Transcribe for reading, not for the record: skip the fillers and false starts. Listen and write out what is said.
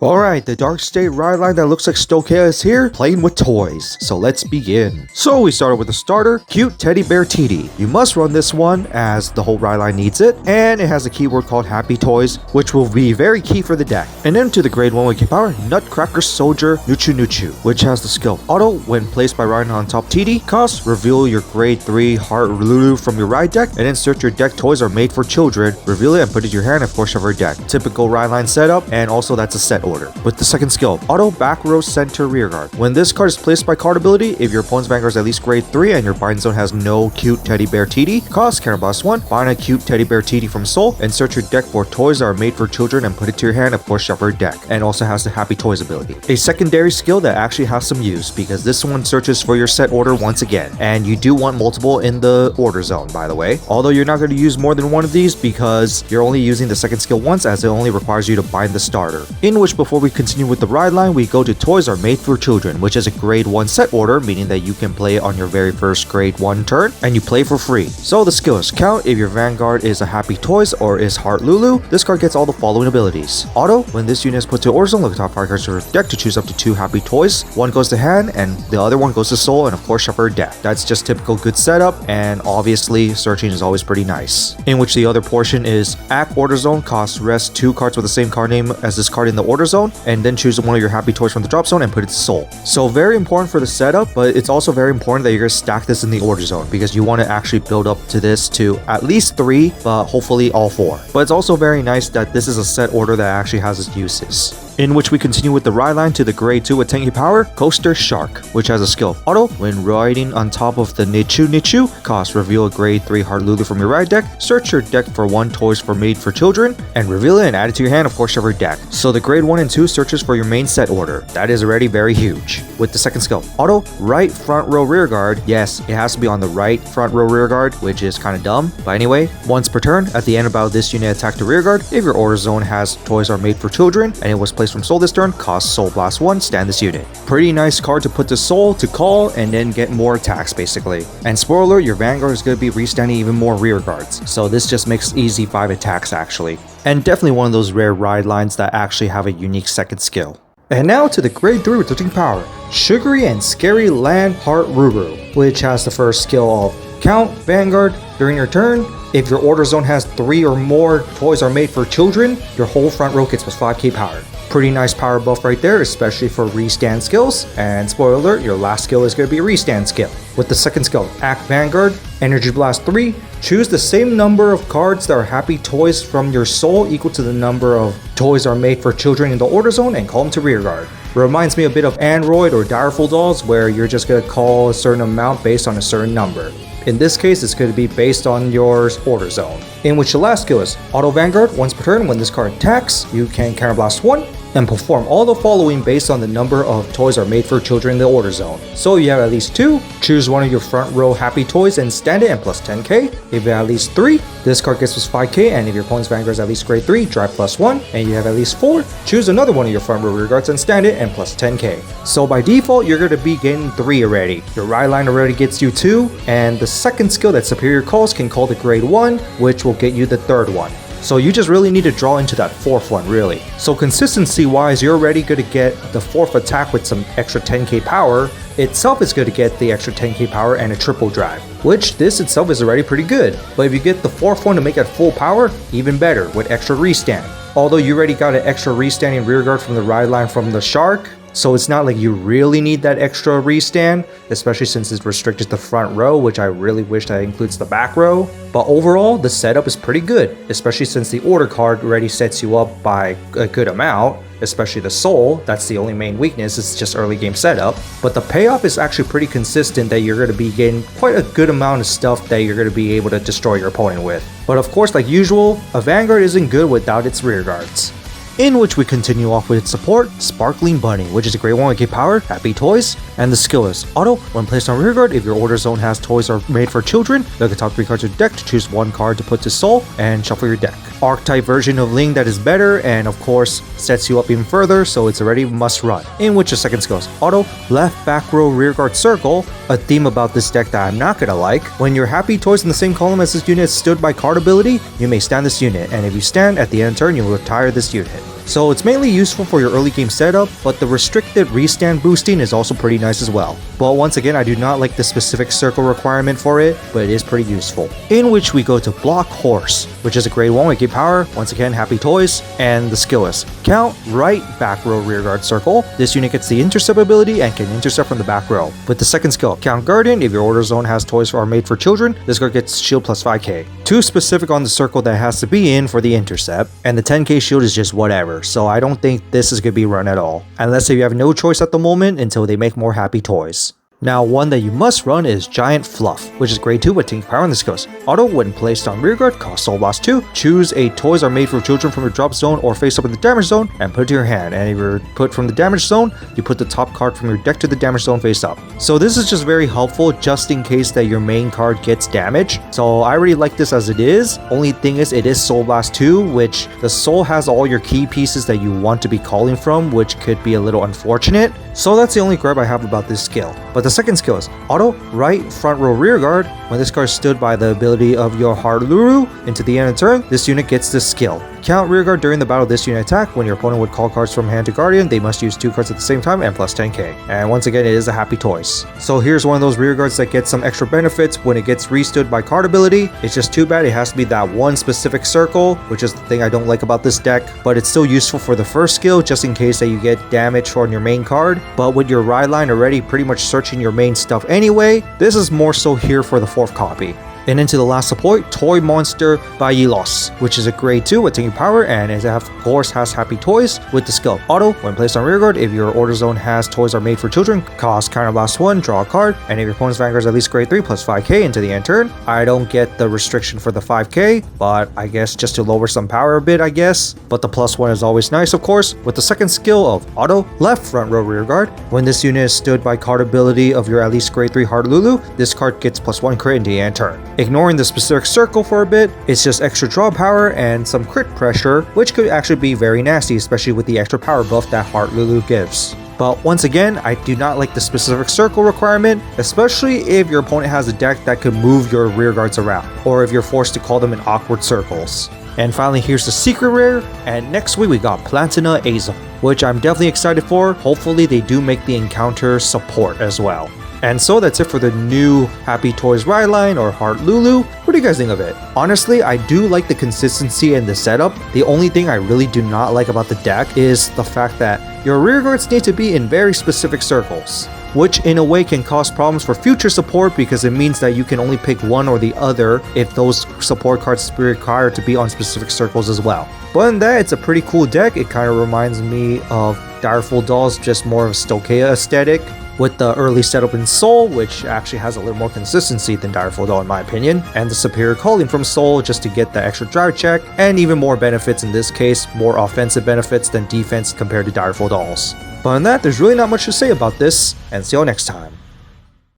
Alright, the Dark State ride line that looks like Stoeichia is here, playing with toys. So let's begin. So we started with the starter, Cute Teddy Bear TD. You must run this one as the whole ride line needs it, and it has a keyword called Happy Toys, which will be very key for the deck. And then to the grade 1 wiki power, Nutcracker Soldier Nuchu Nuchu, which has the skill Auto. When placed by riding on top TD, cost, reveal your grade 3 Heartlulu from your ride deck, and insert your deck toys are made for children, reveal it and put it in your hand and force shuffle your deck. Typical ride line setup, and also that's a set order. With the second skill, Auto Back Row Center Rearguard. When this card is placed by card ability, if your opponent's Vanguard is at least grade 3 and your bind zone has no Cute Teddy Bear TD, cost Counterblast 1, bind a Cute Teddy Bear TD from Soul, insert your deck for toys that are made for children and put it to your hand and force shuffle your deck, and also has the Happy Toys ability. A secondary skill that actually has some use, because this one searches for your set order once again, and you do want multiple in the order zone, by the way. Although you're not going to use more than one of these because you're only using the second skill once, as it only requires you to bind the starter. In which, before we continue with the ride line, we go to Toys Are Made for Children, which is a grade 1 set order, meaning that you can play it on your very first grade 1 turn, and you play for free. So the skill is count. If your Vanguard is a Happy Toys or is Heartlulu, this card gets all the following abilities. Auto, when this unit is put to order zone, look at top 5 cards of your deck to choose up to 2 Happy Toys. One goes to hand, and the other one goes to Soul, and of course shuffle your deck. That's just typical good setup, and obviously searching is always pretty nice. In which the other portion is Act Order Zone, costs rest 2 cards with the same card name as this card in the order zone, and then choose one of your Happy Toys from the drop zone and put it to Soul. So very important for the setup, but it's also very important that you're going to stack this in the order zone, because you want to actually build up to this to at least 3, but hopefully all 4. But it's also very nice that this is a set order that actually has its uses. In which we continue with the ride line to the grade 2 with 10k power, Coaster Shark, which has a skill Auto. When riding on top of the Nichu Nichu, cost, reveal a grade 3 Heartlulu from your ride deck, search your deck for 1 toys for made for children, and reveal it and add it to your hand, of course shuffle your deck. So the grade 1 and 2 searches for your main set order. That is already very huge. With the second skill, Auto Right Front Row Rear Guard. Yes, it has to be on the right front row rear guard, which is kind of dumb, but anyway, once per turn, at the end about this unit attack the rear guard, if your order zone has toys are made for children and it was placed from Soul this turn, cost Soul Blast 1, stand this unit. Pretty nice card to put to Soul to call and then get more attacks basically. And spoiler alert, your Vanguard is going to be restanding even more rear guards, so this just makes easy 5 attacks actually. And definitely one of those rare ride lines that actually have a unique second skill. And now to the grade 3 with 13 power, Sugary and Scary Land Heartlulu, which has the first skill of Count Vanguard during your turn. If your order zone has 3 or more toys are made for children, your whole front row gets plus 5k power. Pretty nice power buff right there, especially for restand skills. And spoiler alert, your last skill is going to be a restand skill. With the second skill, Act Vanguard, Energy Blast 3, choose the same number of cards that are Happy Toys from your Soul equal to the number of toys are made for children in the order zone and call them to rear guard. Reminds me a bit of Android or Direful Dolls, where you're just going to call a certain amount based on a certain number. In this case, it's going to be based on your order zone. In which the last skill is Auto Vanguard. Once per turn, when this card attacks, you can Counterblast 1 and perform all the following based on the number of toys are made for children in the order zone. So if you have at least 2, choose one of your front row Happy Toys and stand it and plus 10k. If you have at least 3, this card gets plus 5k, and if your opponent's Vanguard is at least grade 3, drive plus 1, and you have at least 4, choose another one of your front row rear guards and stand it and plus 10k. So by default, you're going to be getting 3 already. Your ride line already gets you 2, and the second skill that Superior calls can call the grade 1, which will get you the third one. So you just really need to draw into that 4th one really. So consistency wise, you're already going to get the 4th attack with some extra 10k power. Itself is going to get the extra 10k power and a triple drive, which this itself is already pretty good. But if you get the 4th one to make it full power, even better with extra restand. Although you already got an extra restanding rear guard from the ride line from the Shark, so it's not like you really need that extra restand, especially since it's restricted to the front row, which I really wish that includes the back row. But overall, the setup is pretty good, especially since the order card already sets you up by a good amount, especially the Soul. That's the only main weakness, it's just early game setup. But the payoff is actually pretty consistent, that you're going to be getting quite a good amount of stuff that you're going to be able to destroy your opponent with. But of course, like usual, a Vanguard isn't good without its rear guards. In which we continue off with its support, Sparkling Bunny, which is a grade 1 with power, Happy Toys, and the skill is Auto. When placed on rear guard, if your order zone has toys are made for children, look at top 3 cards of your deck to choose 1 card to put to Soul and shuffle your deck. Archetype version of Ling that is better, and of course sets you up even further, so it's already must run. In which the second skill is Auto Left Back Row Rear Guard Circle, a theme about this deck that I'm not gonna like. When your Happy Toys in the same column as this unit is stood by card ability, you may stand this unit, and if you stand at the end of turn, you will retire this unit. So it's mainly useful for your early game setup, but the restricted restand boosting is also pretty nice as well. But once again, I do not like the specific circle requirement for it, but it is pretty useful. In which we go to Block Horse, which is a grade 1 with Gear Power, once again Happy Toys, and the skill is Count Right Back Row Rearguard Circle. This unit gets the intercept ability and can intercept from the back row. With the second skill, Count Guardian, if your order zone has toys are made for children, this card gets shield plus 5k. Too specific on the circle that has to be in for the intercept, and the 10k shield is just whatever, so I don't think this is going to be run at all, unless if you have no choice at the moment until they make more Happy Toys. Now, one that you must run is Giant Fluff, which is grade 2 with Tinker Power and the skills. Auto, when placed on rearguard, cost Soul Blast 2. Choose a toys are made for children from your drop zone or face up in the damage zone and put it to your hand. And if you're put from the damage zone, you put the top card from your deck to the damage zone face up. So this is just very helpful just in case that your main card gets damaged. So I already like this as it is. Only thing is it is Soul Blast 2, which the soul has all your key pieces that you want to be calling from, which could be a little unfortunate. So that's the only gripe I have about this skill. But the second skill is Auto Right Front Row Rearguard. When this card stood by the ability of your Heartlulu into the end of the turn, this unit gets this skill. Count rearguard during the battle of this unit attack. When your opponent would call cards from hand to guardian, they must use 2 cards at the same time and plus 10k. And once again, it is a Happy Toys. So here's one of those rearguards that gets some extra benefits when it gets restood by card ability. It's just too bad it has to be that one specific circle, which is the thing I don't like about this deck, but it's still useful for the first skill just in case that you get damage on your main card. But with your ride line already pretty much searching your main stuff anyway, this is more so here for the 4th copy. And into the last support, Toy Monster Bailos, which is a grade 2 with Tinker Power, and it of course has Happy Toys with the skill Auto. When placed on rearguard, if your order zone has toys are made for children, cost Counter Blast 1, draw a card, and if your opponent's Vanguard is at least grade 3 plus 5k into the end turn. I don't get the restriction for the 5k, but I guess just to lower some power a bit, I guess. But the plus 1 is always nice, of course. With the second skill of Auto Left Front Row Rearguard, when this unit is stood by card ability of your at least grade 3 Heartlulu, this card gets plus 1 crit into the end turn. Ignoring the specific circle for a bit, it's just extra draw power and some crit pressure, which could actually be very nasty, especially with the extra power buff that Heartlulu gives. But once again, I do not like the specific circle requirement, especially if your opponent has a deck that could move your rearguards around, or if you're forced to call them in awkward circles. And finally, here's the secret rare, and next week we got Platina Azel, which I'm definitely excited for. Hopefully they do make the encounter support as well. And so that's it for the new Happy Toys ride line or Heartlulu. What do you guys think of it? Honestly, I do like the consistency and the setup. The only thing I really do not like about the deck is the fact that your rearguards need to be in very specific circles, which in a way can cause problems for future support because it means that you can only pick one or the other if those support cards require to be on specific circles as well. But in that, it's a pretty cool deck. It kind of reminds me of Direful Dolls, just more of a Stoeichia aesthetic, with the early setup in Soul, which actually has a little more consistency than Direful Doll in my opinion, and the superior calling from Soul just to get the extra drive check, and even more benefits in this case, more offensive benefits than defense compared to Direful Dolls. But on that, there's really not much to say about this, and see you all next time.